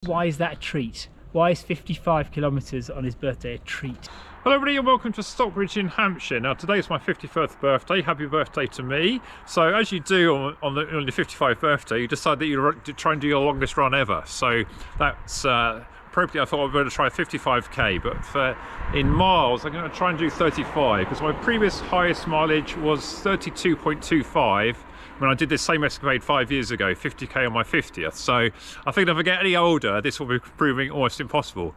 Why is that a treat? Why is 55 kilometres on his birthday a treat? Hello everybody and welcome to Stockbridge in Hampshire. Now today is my 51st birthday. Happy birthday to me. So as you do on your 55th birthday, you decide that you try and do your longest run ever. So that's appropriately I thought I'd better try 55k, but in miles I'm going to try and do 35 because my previous highest mileage was 32.25 when I did this same escapade 5 years ago, 50k on my 50th. So I think if I get any older, this will be proving almost impossible.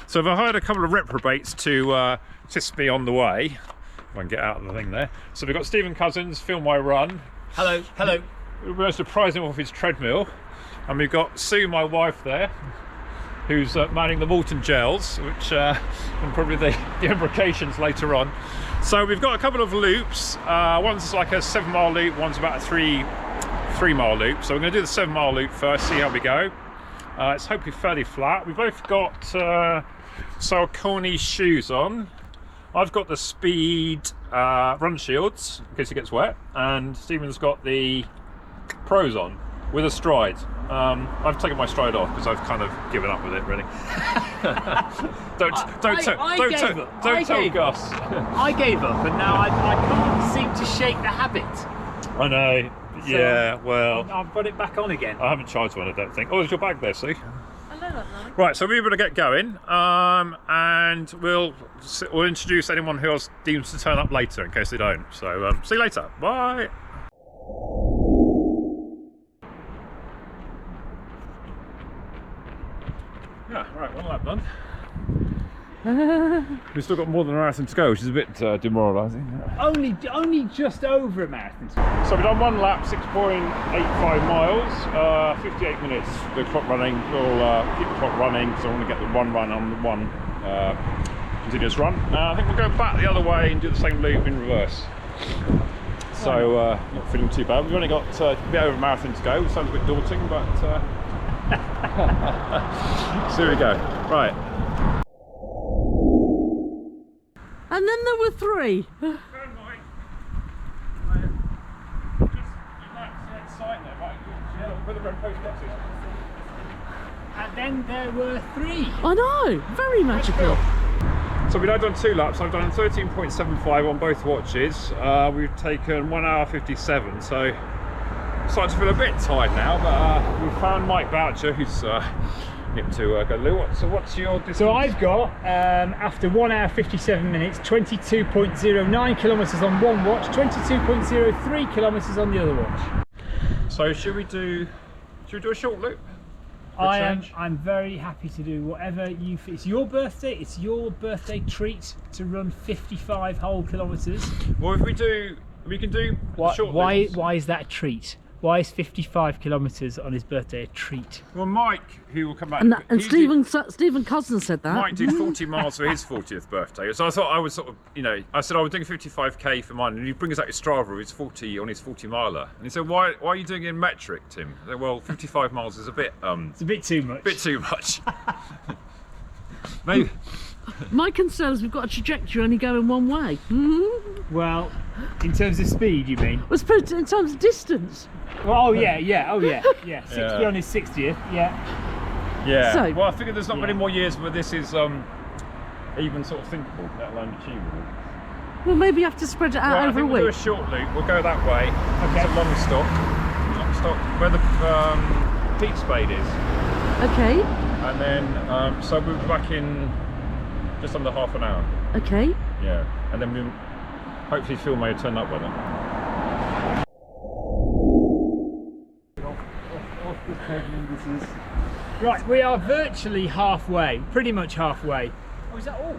So I've hired a couple of reprobates to assist me on the way. If I can get out of the thing there. So we've got Stephen Cousins, film my run. Hello, hello. We're going to surprise him off his treadmill. And we've got Sue, my wife, there, who's manning the Walton gels, which and probably the implications later on. So we've got a couple of loops. One's like a 7-mile loop, one's about a 3-mile loop. So we're going to do the 7-mile loop first, see how we go. It's hopefully fairly flat. We've both got Saucony shoes on. I've got the Speed run shields in case it gets wet, and Stephen's got the Pros on with a stride. I've taken my stride off because I've kind of given up with it, really. Don't tell Gus. I gave up, and now I can't seem to shake the habit. I know. So yeah. Well, I've got it back on again. I haven't charged one, I don't think. Oh, there's your bag there, Sue. Hello. Right, so we're going to get going, and we'll introduce anyone who else deems to turn up later in case they don't. So see you later. Bye. Yeah, right, one lap done. We've still got more than a marathon to go, which is a bit demoralising. Only just over a marathon. So we've done one lap, 6.85 miles, 58 minutes. The clock running. We'll keep the clock running because I want to get the one run on the one continuous run. I think we'll go back the other way and do the same loop in reverse. So not feeling too bad. We've only got a bit over a marathon to go. Sounds a bit daunting, but so here we go. Right. And then there were 3. And then there were 3. I know, very magical. So we've now done 2 laps. I've done 13.75 on both watches. We've taken 1 hour 57. So starting to feel a bit tired now, but we found Mike Boucher, who's nipped to go loo. So what's your distance? So I've got, after 1 hour 57 minutes, 22.09 kilometres on one watch, 22.03 kilometres on the other watch. So should we do a short loop? I'm very happy to do whatever you. It's your birthday. It's your birthday treat to run 55 whole kilometres. Well, if we can do short loops. Why is that a treat? Why is 55 kilometres on his birthday a treat? Well, Mike, who will come back, and Stephen Cousins said that. Mike did 40 miles for his 40th birthday, so I thought I was sort of, I said I was doing 55k for mine, and he brings out his Strava of his 40 on his 40 miler, and he said, why are you doing it in metric, Tim? I said, well, 55 miles is a bit it's a bit too much. Bit too much. Maybe. My concern is we've got a trajectory only going one way. Well, in terms of speed, you mean? Well, suppose in terms of distance. Well, yeah. 60 on his 60th, yeah. Yeah. So, well, I figure there's not many more years where this is even sort of thinkable, let alone achievable. Well, maybe you have to spread it out over a week. We'll do a short loop. We'll go that way. Okay. It's a long stop where the peak spade is. Okay. And then, so we'll be back in just under half an hour. Okay. Yeah. And then we'll hopefully Phil may turn up by then. Right, we are virtually halfway, pretty much halfway. Oh, is that all?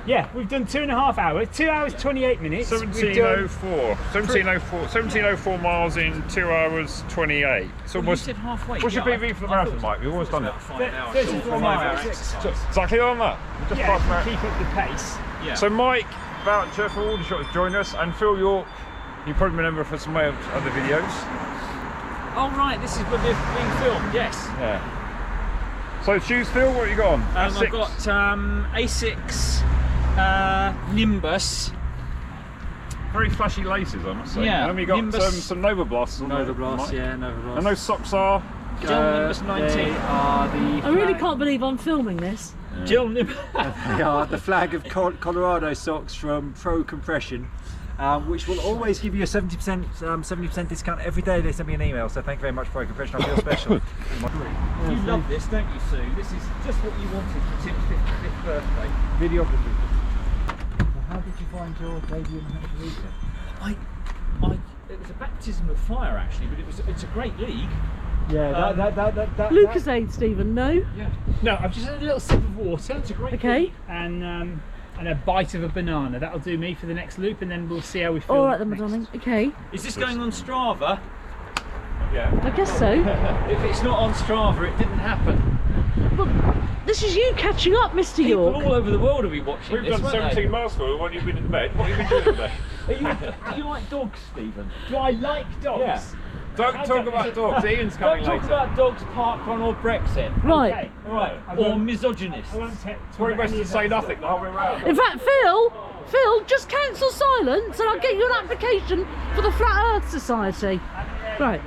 Yeah, we've done 2.5 hours, 2 hours 28 minutes. 1704 miles in 2 hours 28. So you said halfway. What's your PB for the marathon, Mike? We've always done it. 34 miles. Exactly on that. Just past that. Keep up the pace. Yeah. So Mike Boucher for all the shots join us, and Phil York, you probably remember for some of the other videos. Oh right, this is when they're being filmed, yes. Yeah. So shoes, Phil, what have you got on? I've got A6 Nimbus. Very flashy laces, I must say. Yeah, And then we got Nimbus. some Nova Blasts. Nova Blast, yeah, Nova Blast. And those socks are Jill Nimbus 19. They are the I really can't believe I'm filming this. Jill Nimbus. They are the flag of Colorado socks from Pro Compression, which will always give you a 70% discount every day they send me an email. So thank you very much, Pro Compression. I feel special. You love this, don't you, Sue? This is just what you wanted for Tim's 55th birthday. Videography. How did you find your debut in Hampshire? It was a baptism of fire, actually, but it's a great league. Yeah, Lucasade, Stephen, no? Yeah. No, I've just had a little sip of water. It's a great Okay. league. And a bite of a banana. That'll do me for the next loop, and then we'll see how we feel. All right then, my next. darling. Okay. Is this going on Strava? Yeah. I guess so. If it's not on Strava, it didn't happen. But this is you catching up, Mr. People York. all over the world will be watching We've this, done won't 17 miles for you while you've been in bed. What have you been doing today? Do you like dogs, Stephen? Do I like dogs? Yeah. Don't talk about dogs. Ian's coming Don't talk later. about dogs, parkrun or Brexit. Right. Okay. All right. I Or won't- misogynists. I won't talk It's probably about best any to of say that nothing the whole way around. In fact, Phil, just cancel silence and I'll get you an application for the Flat Earth Society. Right.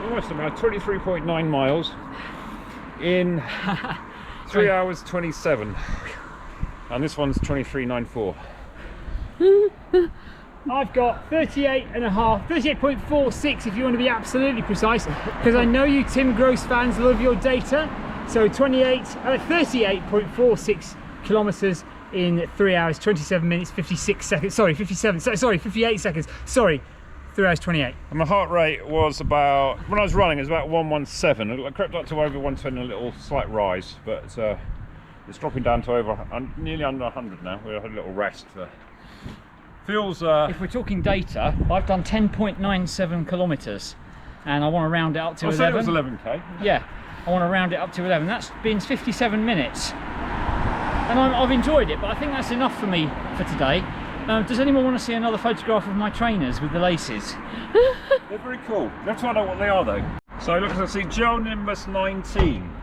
Almost about 23.9 miles in 3 hours 27. And this one's 23.94. I've got 38.46 if you want to be absolutely precise, because I know you Tim Grose fans love your data. So 38.46 kilometers in 3 hours 27 minutes 56 seconds. Sorry, 57. Sorry, 58 seconds. Sorry, 3 hours 28. And my heart rate was about, when I was running, it was about 117. I crept up to over 120, a little slight rise, but it's dropping down to over nearly under 100 now. We had a little rest. Feels. If we're talking data, I've done 10.97 kilometres, and I want to round it up to I said 11. it was 11k. Yeah, I want to round it up to 11. That's been 57 minutes, and I've enjoyed it. But I think that's enough for me for today. Does anyone want to see another photograph of my trainers with the laces? They're very cool. You have to find out what they are though. So look, I see Gel Nimbus 19.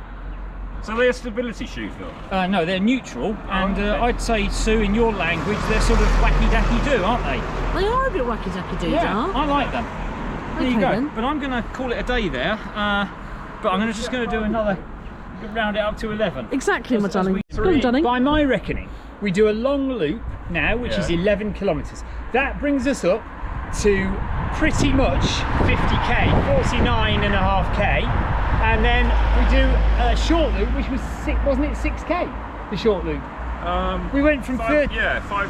So they're a stability shoe, Phil. No, they're neutral, and okay. I'd say, Sue, in your language, they're sort of wacky-dacky-do, aren't they? They are a bit wacky dacky do, Yeah, I like them. There you Okay, go. then. But I'm going to call it a day there. But I'm just going to do another, round it up to 11. Exactly, my As darling. we- Go on, darling. By my reckoning, we do a long loop now, which is 11 kilometers. That brings us up to pretty much 50k, 49.5k, and then we do a short loop, which was wasn't it 6k? The short loop. We went from 30. Yeah, it's about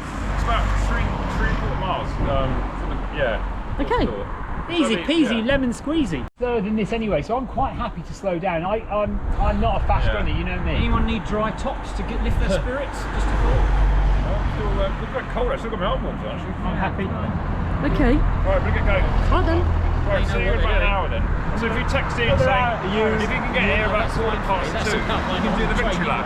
3.25 miles. From the, yeah. Okay. door. Easy So peasy, yeah. lemon squeezy. Slower than this anyway, so I'm quite happy to slow down. I'm not a fast Yeah. runner, you know me. Anyone need dry tops to lift their spirits? Just a thought. We've got cold. I've still got my arm warmth actually. I'm happy. Okay. Right, we'll get going. Right then. Right, see you in about an hour then. So if you text in saying if you can get here about quarter past That's 2, a cut line. you can do the victory lap.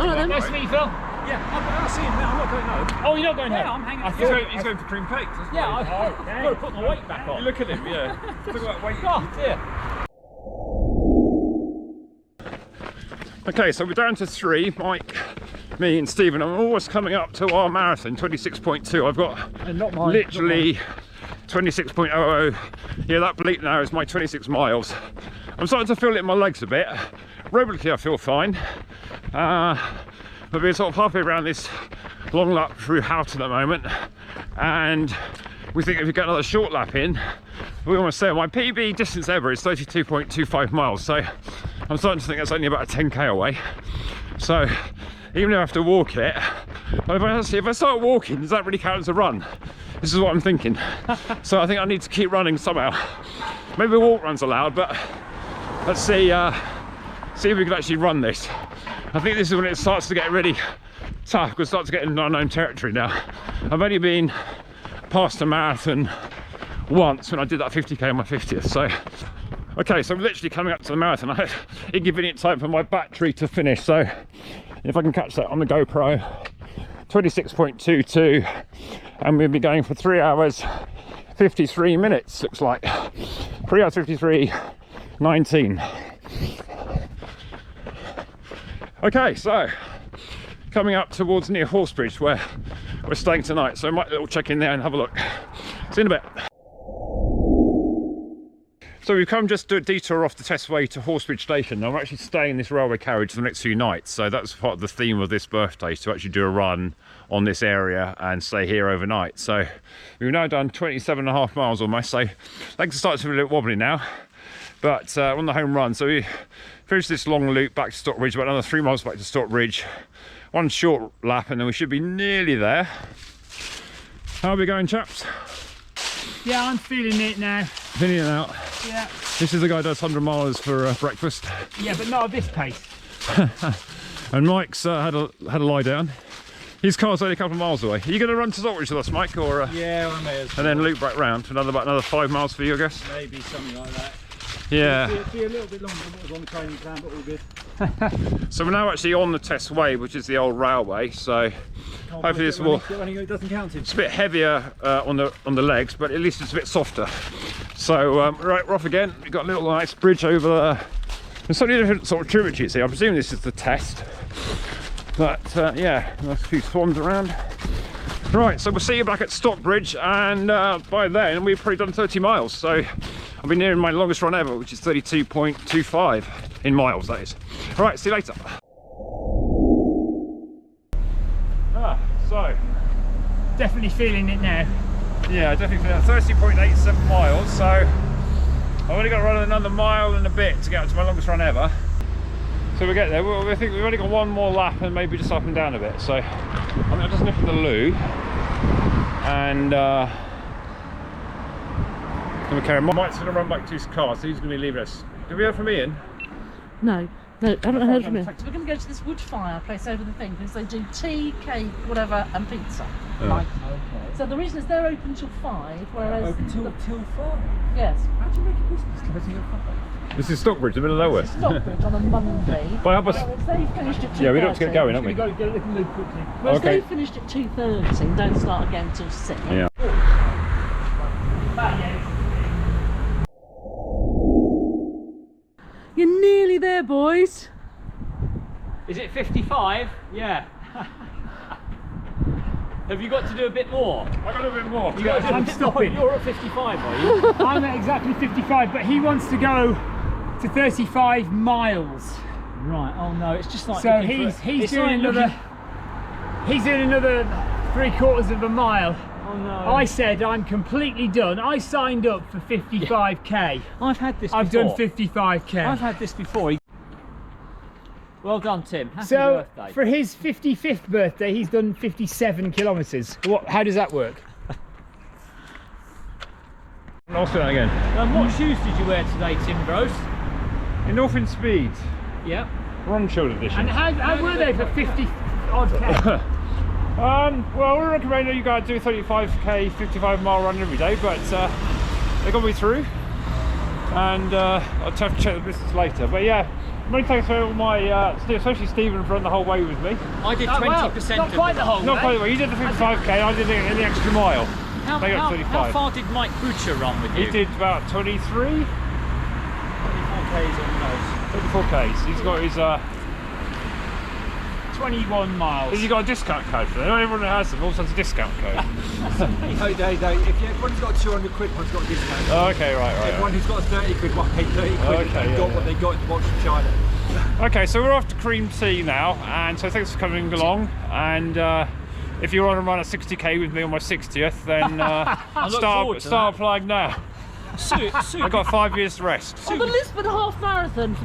All right then. Nice to meet you, Phil. Yeah, I'll see him now. I'm not going home. Oh, you're not going home? Yeah, I'm hanging. He's going for cream cakes. That's Yeah, what I've got to put my weight back on. you look at him, yeah. Talk about weight. Oh, dear. Okay, so we're down to 3, Mike, me and Stephen. I'm almost coming up to our marathon, 26.2. I've got not mine, literally 26.00. Yeah, that bleep now is my 26 miles. I'm starting to feel it in my legs a bit. Aerobically I feel fine. But we're sort of halfway around this long lap through Houghton at the moment. And we think if we get another short lap in, we almost say my PB distance ever is 32.25 miles. So I'm starting to think that's only about a 10k away. So even if I have to walk it, if I start walking, does that really count as a run? This is what I'm thinking. So I think I need to keep running somehow. Maybe a walk run's allowed, but let's see if we can actually run this. I think this is when it starts to get really tough, because it starts to get into unknown territory now. I've only been past a marathon once when I did that 50k on my 50th. So okay, so we're literally coming up to the marathon. I had inconvenient time for my battery to finish, so if I can catch that on the GoPro, 26.22, and we'll be going for 3 hours 53 minutes, looks like 3 hours 53:19. Okay, so coming up towards near Horsebridge, where we're staying tonight, so I might little check in there and have a look. See you in a bit. So we've come just to a detour off the Testway to Horsebridge Station. Now we're actually staying in this railway carriage for the next few nights, so that's part of the theme of this birthday, to actually do a run on this area and stay here overnight. So we've now done 27.5 miles almost, so legs are starting to be a little wobbly now, but on the home run. So we finished this long loop back to Stockbridge, about another 3 miles back to Stockbridge, one short lap, and then we should be nearly there. How are we going, chaps? Yeah, I'm feeling it now. Feeling it out. Yeah. This is the guy who does 100 miles for breakfast. Yeah, but not at this pace. And Mike's had a lie down. His car's only a couple of miles away. Are you going to run to Stockbridge with us, Mike, or? Yeah, I may as well. And then loop back round for about another 5 miles for you, I guess. Maybe something like that. Yeah. It'll be a little bit longer than what was on the training plan, but all good. So we're now actually on the Testway, which is the old railway. So hopefully this will. It doesn't count. It's a bit heavier on the legs, but at least it's a bit softer. So right, we're off again. We've got a little nice bridge over there. There's so many different sort of tributaries here. I presume this is the Test. But yeah, nice few swans around. Right, so we'll see you back at Stockbridge, and by then we've probably done 30 miles. So I've been nearing my longest run ever, which is 32.25 in miles, that is. All right, see you later. So Definitely feeling it now. yeah, definitely 30.87 miles. So I've only got to run another mile and a bit to get up to my longest run ever. So we get there. I think we've only got one more lap and maybe just up and down a bit. So I think I'll just nip in the loo and okay, Mike's going to run back to his car, so he's going to be leaving us. Did we hear from Ian? No, I haven't heard from him. We're going to go to this wood fire place over the thing because they do tea, cake, whatever, and pizza. Oh. Right. Okay. So the reason is they're open till 5, whereas Open till 5? yes, How do you make a business closing at 5? This is Stockbridge, the middle of nowhere. Stockbridge on a Monday. Well, help us. Whereas they finished at 2:30. Yeah, we don't have to get going, haven't we? We've got to get a little loop quickly. Whereas Okay. they finished at 2:30, don't start again till 6. Yeah. You're nearly there, boys. Is it 55? Yeah. Have you got to do a bit more? I got a bit more. You got to do a I'm bit stopping. more. You're at 55, are you? I'm at exactly 55, but he wants to go to 35 miles. Right. Oh no, it's just like. So looking for- he's it's doing like another. He's doing another 3/4 of a mile. Oh no. I said I'm completely done. I signed up for 55k. I've had this. I've before. done 55k. I've had this before. Well done, Tim. Happy So birthday. for his 55th birthday, he's done 57 kilometres. What? How does that work? I'll say that again. What shoes did you wear today, Tim Grose? In Northern Speed, Yep. Run Shield Edition. And how were they for 50 odd k? Well, we recommend that you guys do 35k, 55-mile run every day, but they got me through, and I'll have to check the business later. But yeah, many thanks for all my, especially Stephen for running the whole way with me. I did Oh, 20% well, not of quite the whole Not way. quite the way. You did the 55k, I did the extra mile. How, They got how, 35. how far did Mike Boucher run with you? He did about 23, 24k's almost. 24k's. He's got his 21 miles. he's got a discount code for them. Not everyone has them, also has a discount code. No, if everyone's got 200 quid, one's got a discount. Oh, okay, right. Everyone who's got 30 quid, one paid 30 quid. Okay, and yeah, got yeah. what they got to watch from China. Okay, so we're off to Cream Tea now, and so thanks for coming along. And if you want to run a 60k with me on my 60th, then forward to start applying now. Sue, I've got 5 years to rest. On the Lisbon Half Marathon.